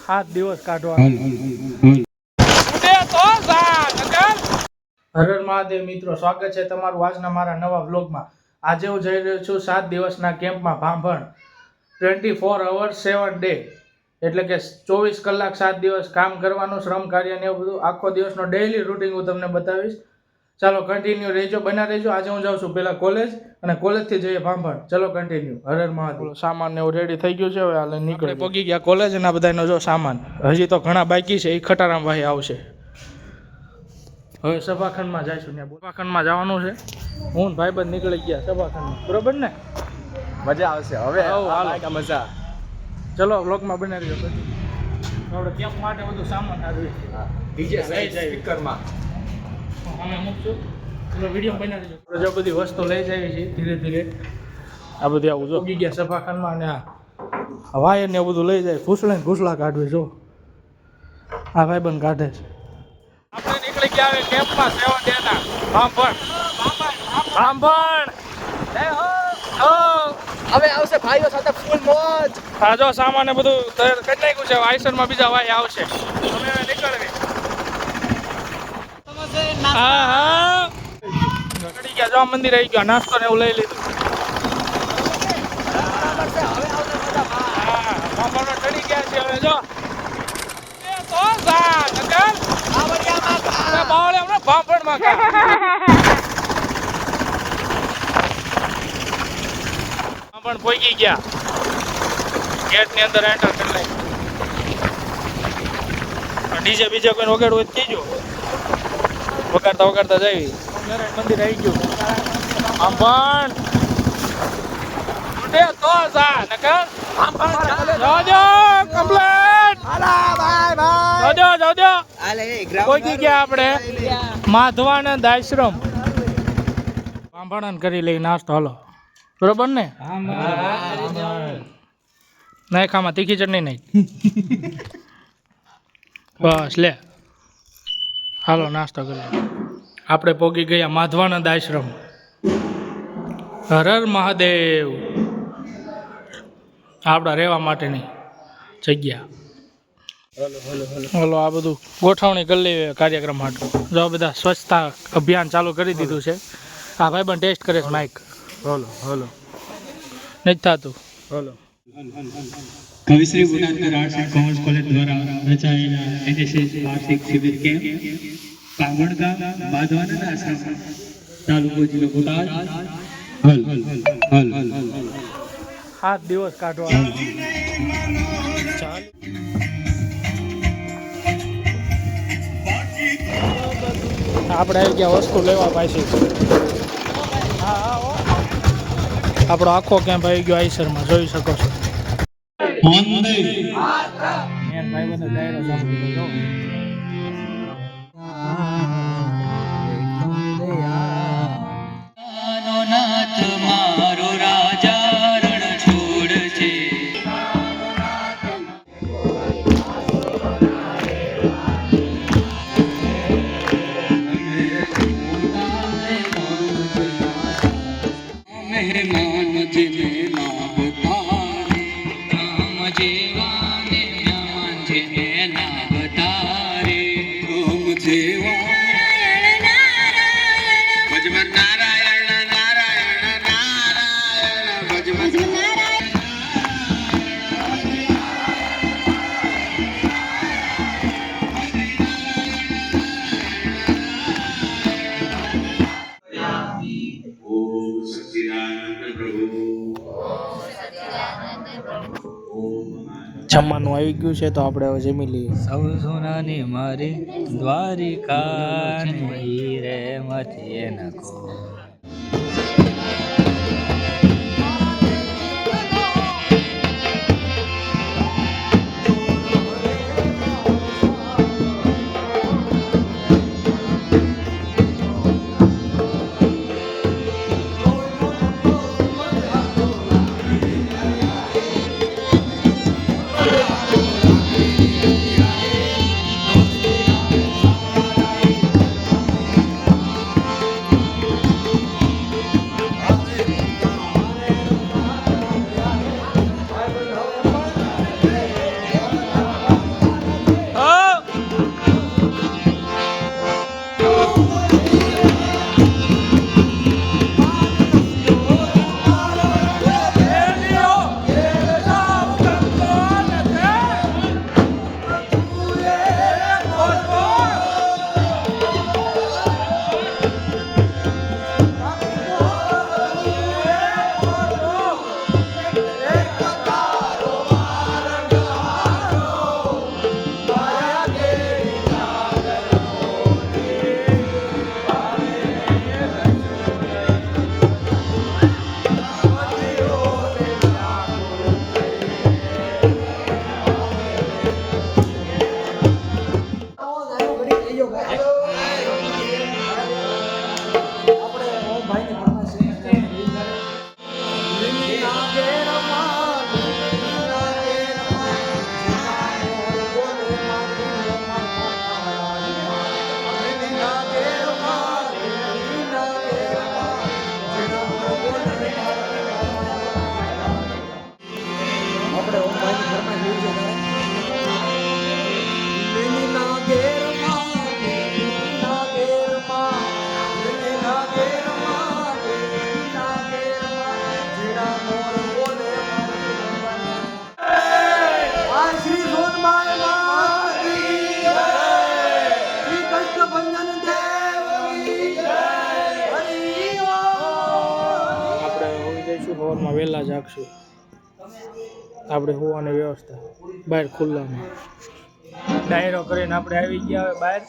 7 દિવસ કાઢવા. હર મહાદેવ મિત્રો, સ્વાગત છે તમારું આજના મારા નવા વ્લોગમાં. આજે હું જઈ રહ્યો છું 7 દિવસના કેમ્પમાં ભાંભણ. 24 hours 7 day, એટલે કે 24 કલાક 7 દિવસ કામ કરવાનું, શ્રમ કાર્ય ને એવું બધું. આખો દિવસનો ડેઈલી રૂટીન હું તમને બતાવીશ. ચાલો કન્ટિન્યુ રહેજો, બના રહેજો. આજે હું જાઉં છું પહેલા કોલેજ, અને કોલેજથી જઈએ ભાંભણ. ચલો કન્ટિન્યુ. હર મહાદેવ. સામાન ને એવું રેડી થઈ ગયું છે, હવે હાલે નીકળે પગી ગયા કોલેજ, અને આ બધાનો જો સામાન હજી તો ઘણા બાકી છે, એ ખટારામ ભાઈ આવશે. હવે સભાખંડમાં જઈશું. ત્યાં સભાખંડમાં જવાનું છે. હું ને ભાઈબંધ નીકળી ગયા સભાખંડમાં, બરોબર ને? મજા આવશે હવે. હાલો મજા. ચલો બ્લોગમાં બનાવી દો. આપણે કેમ્પ માટે બધું સામાન આવ્યું. ડીજે સ્પીકરમાં અમે મૂકશું. ચલો વિડીયો બનાવી દો. જો બધી વસ્તુ લઈ જાય છે ધીરે ધીરે. આ બધી આવું જો ઉગી ગયા સભાખંડમાં, અને આ વાયર ને બધું લઈ જાય. ફૂસલે ઘૂસલા કાઢવે જો આ ભાઈબંધ કાઢે છે. આપણે નીકળી ગયા હવે કેમ્પમાં 7 day ના ભાંભણ. હવે આવશે ભાઈઓ સાથે ફૂલ મોજ. હા જો સામાન ને બધું તૈયાર કરી નાખ્યું છે. આઈસરમાં બીજા વાય આવશે. અમે હવે નીકળવી. હા હા નીકળી ગયા. જો મંદિર આવી ગયા. નાસ્તો ને એવું લઈ લીધું. હા ભાંભણ ચડી ગયા છે હવે. જો ભાંભણમાં પણ પહોંચી ગયા. ગેટ ની અંદર એન્ટર કરી લઈ. ડીજે બીજે કોઈ વગાડવું હોય તો કહેજો. વગાડતા વગાડતા જઈ. મંદિર આવી ગયું. આમ પણ તો જા નકર જાજો કમ્પ્લીટ. જાજો પહોંચી ગયા આપણે માધવાનંદ આશ્રમ. ભાંભણ કરી લઈ નાસ્તો. હાલો બરોબર ને? નહીં ખામાં તીખી ચટણી નહીં. બસ લે હાલો નાસ્તો કરી. આપણે પોગી ગયા માધવાનંદ આશ્રમ. હર હર મહાદેવ. આપણા રહેવા માટેની જગ્યા. હલો આ બધું ગોઠવણી કરી લઈએ કાર્યક્રમ માટે. જો બધા સ્વચ્છતા અભિયાન ચાલુ કરી દીધું છે. આ ભાઈ પણ ટેસ્ટ કરે છે માઇક. હલો નથી થતું. હલો કવિશ્રી ગુણાત્મક આર્ટ્સ એન્ડ કોમર્સ કોલેજ દ્વારા રચાયેલા એનએસએસ વાર્ષિક શિબિર કેમ્પ ભાંભણ ગામ માધવાનંદ આશ્રમ તાલુકો જિલ્લો બોટાદ. હલ 7 દિવસ કાઢવા. આપણે આવી ગયા વસ્તુ લેવા પાછી. આપણો આખો કેમ્પ આવી ગયો આઈસરમાં, જોઈ શકો છો. મેન ભાઈ બધો ડાયરો ચાલુ કર્યો. મારો રાજા રણ છોડ છે. મહેમાન જેને લાભતા રામ જેવાને મહેમાન જેને લાભતા રે રામ જેવા ભજમન નારાયણ નારાયણ નારાયણ ભજમન જમવાનું આવી ગયું છે, તો આપણે હવે જમી લઈએ. સૌ સોનાની મારી દ્વારિકા રે મચે નકો. ત્યાં જાગશું. આપણે હોવાની વ્યવસ્થા બહાર ખુલ્લામાં ડાયરો કરીને આપણે આવી ગયા હવે બહાર.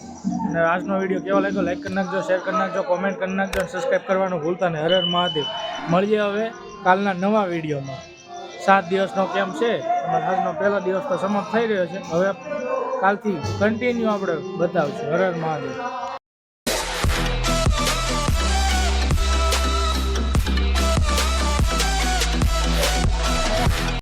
અને આજનો વિડીયો કેવો લાગ્યો લાઈક કરી નાખજો, શેર કરી નાખજો, કોમેન્ટ કરી નાખજો, સબસ્ક્રાઈબ કરવાનું ભૂલતા નહીં. હર હર મહાદેવ. મળીએ હવે કાલના નવા વિડીયોમાં. 7 દિવસનો કેમ્પ છે અને આજનો પહેલો દિવસ તો સમાપ્ત થઈ રહ્યો છે. હવે કાલથી કન્ટિન્યુ આપણે બતાવશું. હર હર મહાદેવ.